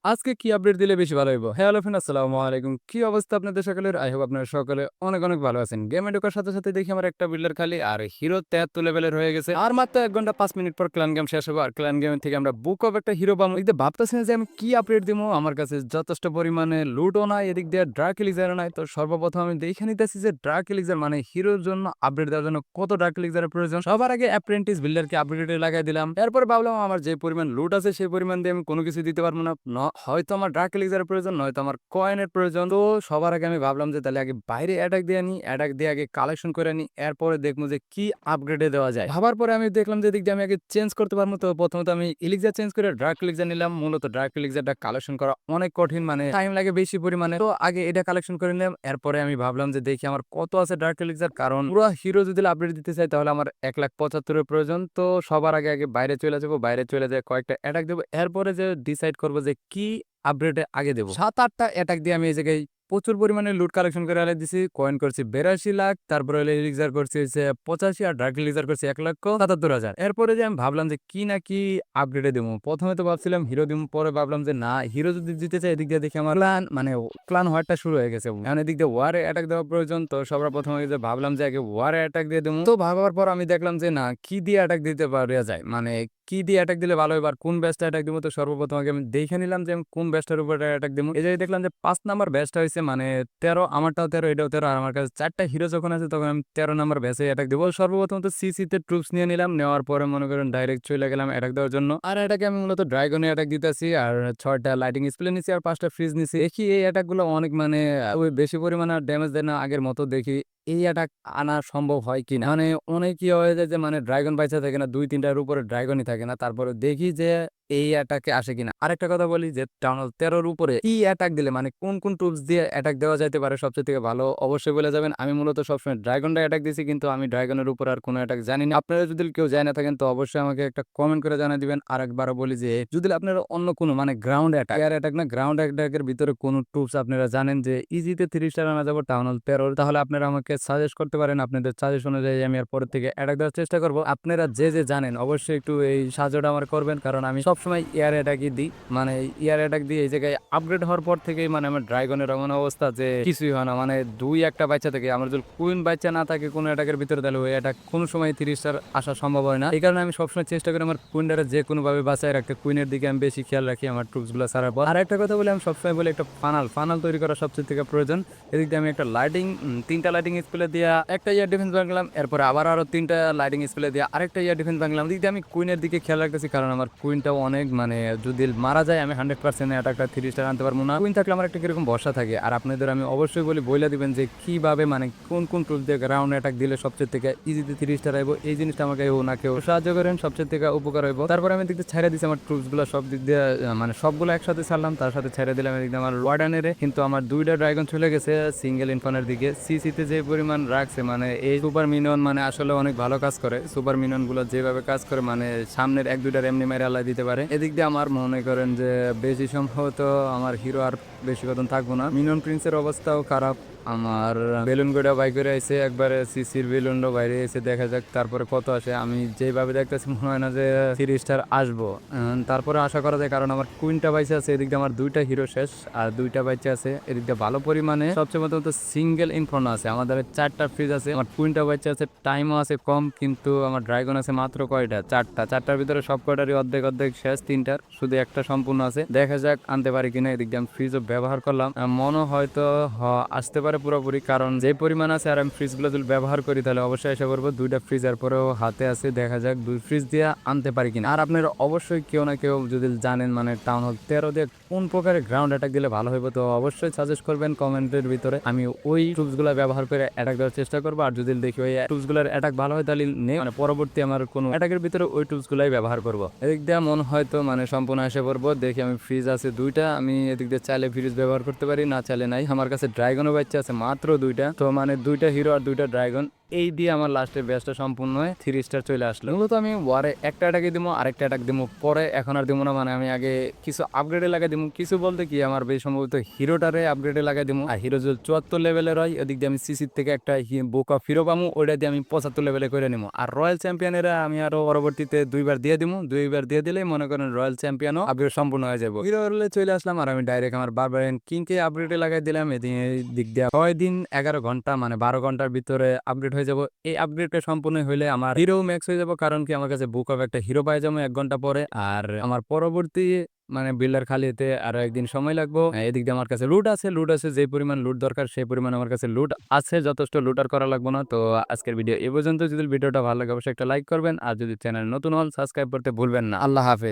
আজকে কি আপডেট দিলে বেশি ভালো হইব? হ্যালো ফ্রেন্ড, আসসালামু আলাইকুম। কি অবস্থা আপনাদের সকলের? আই হোপ আপনারা সকলে অনেক, অনেক ভালো আছেন। গেমে ঢোকার সাথে, সাথে দেখি আমার একটা বিল্ডার খালি আর হিরো ৭৩ লেভেলের হয়ে গেছে। আর মাত্র ১ ঘন্টা ৫ মিনিট পর ক্লান গেম শেষ হবে। আর ক্লান গেম থেকে আমরা বুক অফ একটা হিরো পাবো। এদিকে ভাবতেছি না যে আমি কি আপডেট দিমু। আমার কাছে যথেষ্ট পরিমাণে লুটও নাই, এদিক দিয়ে ড্রাক এলিক্সারও নাই। তো সর্বপ্রথম আমি দেখে নিতেছি যে ড্রাক এলিক্সার মানে হিরোর জন্য আপডেট দেওয়ার জন্য কত ড্রাক এলিক্সারের প্রয়োজন। সবার আগে অ্যাপ্রেন্টিস বিল্ডারকে আপডেটে লাগাই দিলাম। এরপর ভাবলাম আমার যে পরিমাণ লুট আছে সেই পরিমাণ দিয়ে আমি কোনো কিছু দিতে পারবো না। হয়তো আমার ড্রাক এলিক্সারের প্রয়োজন, নয়তো আমার কয়েনের প্রয়োজন। তো সবার আগে আমি ভাবলাম যে তাহলে আগে বাইরে অ্যাটাক দিয়ে আনি, অ্যাটাক দিয়ে আগে কালেকশন করে আনি, এরপরে দেখবো যে কি আপগ্রেডে দেওয়া যায়। ভাবার পরে আমি দেখলাম যে দিক দিয়ে আমি আগে চেঞ্জ করতে পারবো। তো প্রথমত আমি এলিক্সার চেঞ্জ করে ড্রাক এলিক্সার নিলাম। মূলত ড্রাক এলিক্সারটা কালেকশন করা অনেক কঠিন, মানে টাইম লাগে বেশি পরিমাণে। তো আগে এটা কালেকশন করে নিলাম। এরপরে আমি ভাবলাম যে দেখি আমার কত আছে ড্রাক এলিক্সার, কারণ পুরো হিরো যদি আপডেট দিতে চাই তাহলে আমার ১,৭৫,০০০ প্রয়োজন। তো সবার আগে আগে বাইরে চলে যাবো, বাইরে চলে যায় কয়েকটা অ্যাটাক দেবো, এরপরে যে ডিসাইড করবো যে কি আপগ্রেডে আগে দেব। ৭-৮টা অ্যাটাক দিয়ে আমি এই জায়গায় প্রচুর পরিমাণে লুট কালেকশন করে আলাই দিছি। কয়েন করছি ৮২ লাখ, তারপরে হলো এলিক্সার করছি হচ্ছে ৮৫ আর ড্রাগ এলিক্সার করছি ১,৭৫,০০০। এরপরে যে আমি ভাবলাম যে কি না কি আপগ্রেডে দেবো। প্রথমে তো ভাবছিলাম হিরো দিবো, পরে ভাবলাম যে না, হিরো যদি দিতে চাই এদিক দিয়ে দেখি আমার ক্লান মানে ক্লান ওয়ারটা শুরু হয়ে গেছে। এখন এদিক দিয়ে ওয়ারে অ্যাটাক দেওয়া প্রয়োজন। তো সবার প্রথমে যে ভাবলাম যে আগে ওয়ারে অ্যাটাক দিয়ে দেবো। তো ভাবার পর আমি দেখলাম যে না, কি দিয়ে অ্যাটাক দিতে পারা যায়, মানে কি দিয়ে অ্যাটাক দিলে ভালো হয়, আর কোন ব্যাচটা অ্যাটাক দিব। তো সর্বপ্রথম আগে আমি দেখে নিলাম যে আমি কোন ব্যাচটার উপর অ্যাটাক দিব। এই যে দেখলাম যে ৫ নাম্বার ব্যাচটা হইছে মানে ১৩, আমারটাও ১৩, এটাও ১৩, আর আমার কাছে ৪টা হিরো যখন আছে তখন আমি ১৩ নাম্বার ব্যাচে অ্যাটাক দিব। সর্বপ্রথম তো সিসিতে ট্রুপস নিয়ে নিলাম, নেওয়ার পরে মনে করেন ডাইরেক্ট চলে গেলাম অ্যাটাক দেওয়ার জন্য। আর এটাকে আমি মূলত ড্রাগনে অ্যাটাক দিতেছি, আর ৬টা লাইটিং স্প্লে নিছি আর ৫টা ফ্রিজ নিছি। দেখি এই অ্যাটাকগুলো অনেক মানে ওই বেশি পরিমাণে ড্যামেজ দেয় না আগের মতো, দেখি এই অ্যাটাক আনা সম্ভব হয় কিনা। মানে অনেক কি হয়ে যায় যে মানে ড্রাগন বাইচা থাকে না, ২-৩টার উপরে ড্রাগনই থাকে না। তারপরে দেখি যে এই অ্যাটাকে আসে কিনা। আরেকটা কথা বলি যে টাউন ১৩-র উপরে কি অ্যাটাক দিলে মানে কোন কোন টুলস দিয়ে অ্যাটাক দেওয়া যাইতে পারে সবচেয়ে থেকে ভালো, অবশ্যই বলে যাবেন। আমি মূলত সবসময় ড্রাগনটা অ্যাটাক দিছি, কিন্তু আমি ড্রাগনের উপর আর কোনো অ্যাটাক জানি না। আপনারা যদি কেউ জানে না থাকেন তো অবশ্যই আমাকে একটা কমেন্ট করে জানিয়ে দিবেন। আরেকবারও বলি যে যদি আপনারা অন্য কোনো মানে গ্রাউন্ড অ্যাটাক, এয়ার অ্যাটাক না, গ্রাউন্ড অ্যাটাকের ভিতরে কোনো টুলস আপনারা জানেন যে ইজিতে ৩০ স্টার আনা যাবো টাউন হল ১৩, তাহলে আপনারা আমাকে সাজেস্ট করতে পারেন। আপনাদের সাজেশন অনুযায়ী আমি আর পরের থেকে অ্যাটাক দেওয়ার চেষ্টা করব। আপনারা যে যে জানেন অবশ্যই একটু এই সাহায্যটা আমার করবেন, কারণ আমি সবসময় এয়ার অ্যাটাকই দিই। মানে এয়ার অ্যাটাক দিয়ে এই জায়গায় আপগ্রেড হওয়ার পর থেকেই মানে আমার ড্রাগনের এমন অবস্থা যে কিছুই হয় না। মানে ২-১টা বাচ্চা থেকে আমার যদি কুইন বাচ্চা না থাকে কোনো অ্যাটাকের ভিতরে, তাহলে ওই অ্যাটাক কোনো সময় ৩০ স্টার আসা সম্ভব হয় না। এই কারণে আমি সবসময় চেষ্টা করি আমার কুইনটারে যে কোনোভাবে বাঁচায় রাখতে। কুইনের দিকে আমি বেশি খেয়াল রাখি আমার ট্রুপসগুলো ছাড়ার পর। আর একটা কথা বলি, আমি সবসময় বলি একটা ফানাল তৈরি করা সবচেয়ে থেকে প্রয়োজন। এদিক দিয়ে আমি একটা লাইটিং ৩টা লাইটিং স্প্লে দিয়া একটা ইয়ার ডিফেন্স ভাঙলাম, এরপরে আরো ৩টা লাইটিং স্প্লে দিয়া আরেকটা ইয়ার ডিফেন্স ভাঙলাম। দিক দিয়ে আমি কুইনের দিকে খেয়াল রাখতেছি, কারণ আমার কুইনটাও অনেক মানে যদি মারা যায় আমি 100% অ্যাটাকটা ৩০ স্টার আনতে পারবো না। কুইন থাকলে আমার একটা কিরকম ভরসা থাকে। আর আপনাদের আমি অবশ্যই বলি বইলা দিবেন যে কিভাবে মানে কোন কোন টুল দিয়ে গ্রাউন্ড অ্যাটাক দিলে সবচেয়ে থেকে ইজিতে ৩০ স্টার আইবো। এই জিনিসটা আমাকে কেউ না কেউ সাহায্য করেন, সবচেয়ে থেকে উপকার হইব। তারপরে আমি দিকতে ছেড়ে দিচ্ছি আমার টুলস গুলো সব দিক দিয়ে, মানে সবগুলো একসাথে ছাড়লাম, তার সাথে ছেড়ে দিলাম এদিক দিয়ে আমার ওয়ার্ডানের। কিন্তু আমার ২টা ড্রাগন চলে গেছে সিঙ্গেল ইনফানের দিকে। সিসিতে যে পরিমাণ রাখছে মানে এই সুপার মিনিয়ন মানে আসলে অনেক ভালো কাজ করে। সুপার মিনিয়ন গুলো যেভাবে কাজ করে মানে সামনের ১-২টার এমনি মেরে আল্লাহ দিতে পারে। এদিক দিয়ে আমার মনে করেন যে বেশি সম্ভবত আমার হিরো আর বেশি কতক্ষণ থাকবো না। মিনিয়ন প্রিন্সের অবস্থাও খারাপ। আমার বেলুন গোড়া বাই করে আইসে একবারে সিসির বেলুনটা বাইরে এসে দেখা যাক তারপরে কত আসে। আমি যেভাবে দেখতেছি মনে হয় না যে ৩০ স্টার আসবো। তারপরে আশা করা যায়, কারণ আমার কুইনটা বাইচে আছে, এদিক দিয়ে আমার 2টা হিরো শেষ আর 2টা বাইচে আছে। এদিক দিয়ে ভালো পরিমাণে সবচেয়ে মতো সিঙ্গেল ইনফর্ন আছে, আমাদের 4টা ফ্রিজ আছে, আমার কুইনটা বাইচে আছে, টাইমও আছে কম, কিন্তু আমার ড্রাগন আছে মাত্র কয়টা, 4টার ভিতরে সব কয়টারই অর্ধেক অর্ধেক শেষ, 3টার শুধু একটা সম্পূর্ণ আছে। দেখা যাক আনতে পারি কিনা। এদিক দিয়ে আমি ফ্রিজও ব্যবহার করলাম, মনে হয়তো আসতে পারে পুরোপুরি, কারণ যে পরিমাণ আছে আর আমি ফ্রিজগুলো যদি ব্যবহার করি তাহলে অবশ্যই আশা করবো। 2টা ফ্রিজ এর পরেও হাতে আছে, দেখা যাক 2 ফ্রিজ দিয়ে আনতে পারি কিনা। আর আপনারা অবশ্যই কেউ না কেউ যদি জানেন মানে টাউন হল ১৩ দিয়ে কোন প্রকারের গ্রাউন্ড অ্যাটাক দিলে ভালো হইব, তো অবশ্যই সাজেস্ট করবেন কমেন্টের ভিতরে। আমি ওই টুলসগুলো ব্যবহার করে অ্যাটাক দেওয়ার চেষ্টা করবো। আর যদি দেখি ওই টুলসগুলোর অ্যাটাক ভালো হয় তাহলে মানে পরবর্তী আমার কোনো অ্যাটাকের ভিতরে ওই টুলসগুলাই ব্যবহার করবো। এদিক দিয়ে মন হয়তো মানে সম্পূর্ণ এসে পড়বো। দেখি আমি ফ্রিজ আছে 2টা, আমি এদিক দিয়ে চাইলে ফ্রিজ ব্যবহার করতে পারি, না চাইলে নাই। আমার কাছে ড্রাগনও বাচ্চা আছে মাত্র 2টা, তো মানে 2টা হিরো আর 2টা ড্রাগন এই দিয়ে আমার লাস্টের ব্যাচটা সম্পূর্ণ হয়ে 3 স্টার চলে আসলো। মূলত আমি ওয়ারে একটা অ্যাটাকে দিব, আরেকটা অ্যাটাক দিব পরে, এখন আর দিব না। মানে আমি আগে কিছু আপগ্রেডে লাগাই দিব, কিছু বলতে কি আমার বেশ সম্ভবত হিরোটারে আপগ্রেডে লাগাই দিব। আর হিরো যদি 74 লেভেলের হয়, ওদিক দিয়ে আমি সিসির থেকে একটা বুক অফ হিরো পামু, ওইটা দিয়ে আমি 75 লেভেলে করে নিবো। আর রয়্যাল চ্যাম্পিয়নেরা আমি আরো পরবর্তীতে 2বার দিয়ে দিব, 2বার দিয়ে দিলেই মনে করেন রয়্যাল চ্যাম্পিয়নও আপগ্রেড সম্পূর্ণ হয়ে যাবো। হিরো হলে চলে আসলাম আর আমি ডাইরেক্ট আমার বারবারিয়ান কিংকে আপগ্রেডে লাগাই দিলাম। দিক দিয়ে 6 দিন 11 ঘন্টা মানে 12 ঘন্টার ভিতরে আপগ্রেড হয়ে যাবো। এই আপগ্রেডটা সম্পূর্ণ হইলে আমার হিরো ম্যাক্স হয়ে যাবো, কারণ কি আমার কাছে বুক অফ একটা হিরো পাই যাবো 1 ঘন্টা পরে। আর আমার পরবর্তী মানে বিল্ডার খালি হতে আরো একদিন সময় লাগবো। এদিক দিয়ে আমার কাছে লুট আছে যে পরিমাণ লুট দরকার সেই পরিমাণ আমার কাছে লুট আছে, যথেষ্ট লুট আর করা লাগবো না। তো আজকের ভিডিও এ পর্যন্ত। যদি ভিডিওটা ভালো লাগে অবশ্যই একটা লাইক করবেন, আর যদি চ্যানেল নতুন হন সাবস্ক্রাইব করতে ভুলবেন না। আল্লাহ হাফেজ।